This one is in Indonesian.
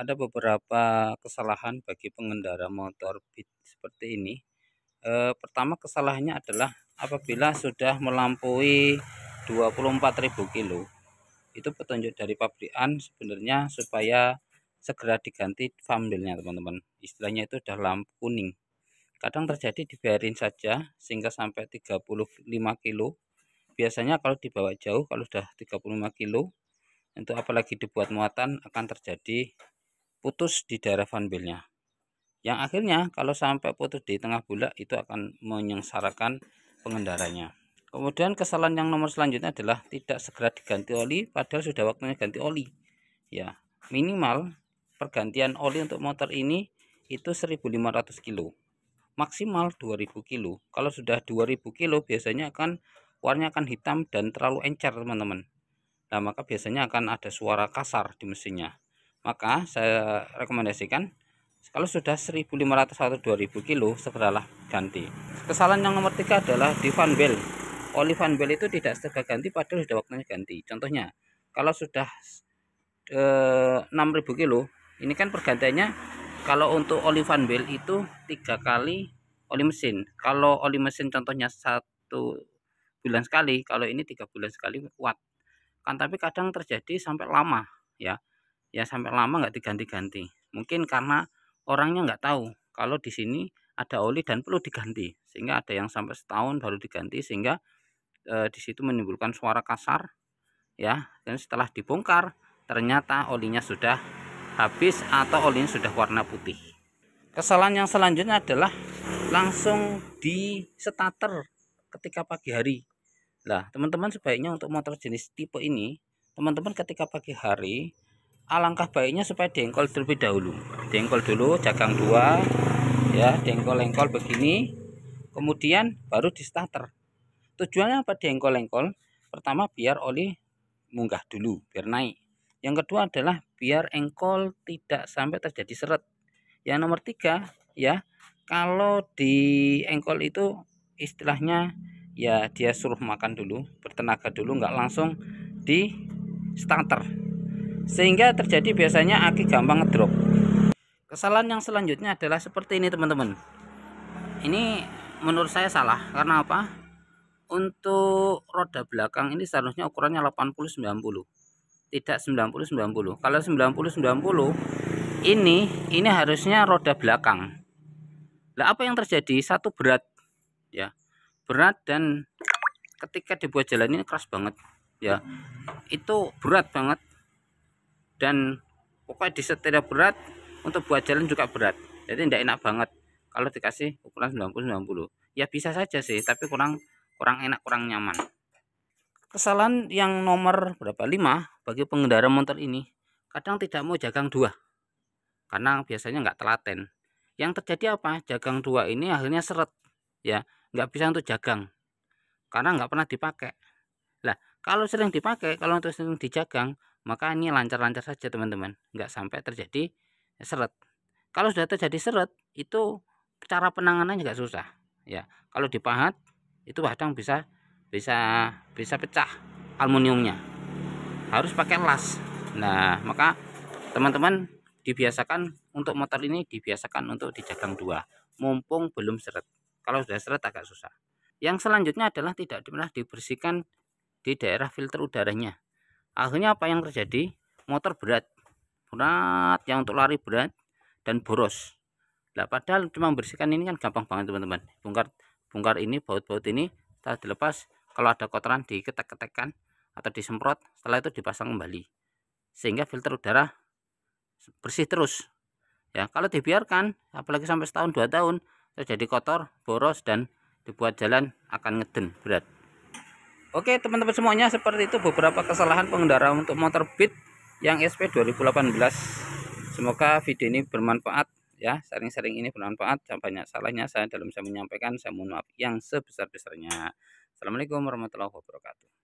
ada beberapa kesalahan bagi pengendara motor Beat seperti ini. Pertama, kesalahannya adalah apabila sudah melampaui 24.000 kilo, itu petunjuk dari pabrikan sebenarnya supaya segera diganti fanbelnya, teman-teman. Istilahnya itu udah lampu kuning. Kadang terjadi dibiarin saja sehingga sampai 35 kilo. Biasanya kalau dibawa jauh, kalau sudah 35 kilo, untuk apalagi dibuat muatan, akan terjadi putus di daerah fanbelnya, yang akhirnya kalau sampai putus di tengah bulan itu akan menyengsarakan pengendaranya. Kemudian kesalahan yang nomor selanjutnya adalah tidak segera diganti oli padahal sudah waktunya ganti oli. Ya, minimal pergantian oli untuk motor ini itu 1.500 kilo, maksimal 2.000 kilo. Kalau sudah 2.000 kilo biasanya warnanya akan hitam dan terlalu encer, teman-teman. Nah, maka biasanya akan ada suara kasar di mesinnya. Maka saya rekomendasikan kalau sudah 1.500 atau 2.000 kilo segeralah ganti. Kesalahan yang nomor 3 adalah di fanbel. Oli fanbel itu tidak segera ganti padahal sudah waktunya ganti. Contohnya, kalau sudah 6.000 kilo, ini kan pergantiannya kalau untuk oli fanbel itu 3 kali oli mesin. Kalau oli mesin contohnya 1 bulan sekali, kalau ini 3 bulan sekali kuat kan. Tapi kadang terjadi sampai lama, ya sampai lama nggak diganti-ganti. Mungkin karena orangnya nggak tahu kalau di sini ada oli dan perlu diganti, sehingga ada yang sampai setahun baru diganti, sehingga di situ menimbulkan suara kasar, ya. Dan setelah dibongkar ternyata olinya sudah habis atau olinya sudah warna putih. Kesalahan yang selanjutnya adalah langsung di starter ketika pagi hari. Nah, teman-teman sebaiknya untuk motor jenis tipe ini, teman-teman ketika pagi hari, alangkah baiknya supaya dengkol terlebih dahulu. Dengkol dulu, jagang 2, ya, dengkol-engkol begini, kemudian baru di starter. Tujuannya apa dengkol-engkol? Pertama, biar oli munggah dulu, biar naik. Yang kedua adalah biar engkol tidak sampai terjadi seret. Yang nomor 3, ya, kalau di engkol itu istilahnya ya dia suruh makan dulu, bertenaga dulu, nggak langsung di starter, sehingga terjadi biasanya aki gampang ngedrop. Kesalahan yang selanjutnya adalah seperti ini, teman-teman. Ini menurut saya salah. Karena apa? Untuk roda belakang ini seharusnya ukurannya 80-90, tidak 90-90. Kalau 90-90 ini harusnya roda belakang. Lah, apa yang terjadi? Satu, berat, ya, berat, dan ketika dibuat jalan ini keras banget, ya, itu berat banget, dan pokoknya disetir berat, untuk buat jalan juga berat. Jadi tidak enak banget kalau dikasih ukuran 90-90. Ya bisa saja sih, tapi kurang enak, kurang nyaman. Kesalahan yang nomor berapa? 5 bagi pengendara motor ini, kadang tidak mau jagang 2 karena biasanya nggak telaten. Yang terjadi apa? Jagang 2 ini akhirnya seret, ya, nggak bisa untuk jagang karena nggak pernah dipakai. Lah, kalau sering dipakai, kalau untuk sering dijagang, maka ini lancar-lancar saja, teman-teman, nggak sampai terjadi seret. Kalau sudah terjadi seret, itu cara penanganannya nggak susah, ya. Kalau dipahat itu kadang bisa pecah aluminiumnya, harus pakai las. Nah, maka teman-teman dibiasakan untuk motor ini, dibiasakan untuk dijagang 2 mumpung belum seret. Kalau sudah seret agak susah. Yang selanjutnya adalah tidak pernah dibersihkan di daerah filter udaranya. Akhirnya apa yang terjadi? Motor berat, yang untuk lari berat dan boros. Nah, padahal cuma membersihkan ini kan gampang banget, teman-teman. Bongkar ini, baut-baut ini, setelah dilepas, kalau ada kotoran diketek-ketekkan atau disemprot, setelah itu dipasang kembali, sehingga filter udara bersih terus. Ya, kalau dibiarkan apalagi sampai setahun 2 tahun, terjadi kotor, boros, dan dibuat jalan akan ngeden berat. Oke, teman-teman semuanya, seperti itu beberapa kesalahan pengendara untuk motor Beat yang SP 2018. Semoga video ini bermanfaat, ya. Sering-sering ini bermanfaat. Jangan banyak salahnya saya dalam saya menyampaikan. Saya mohon maaf yang sebesar-besarnya. Assalamualaikum warahmatullahi wabarakatuh.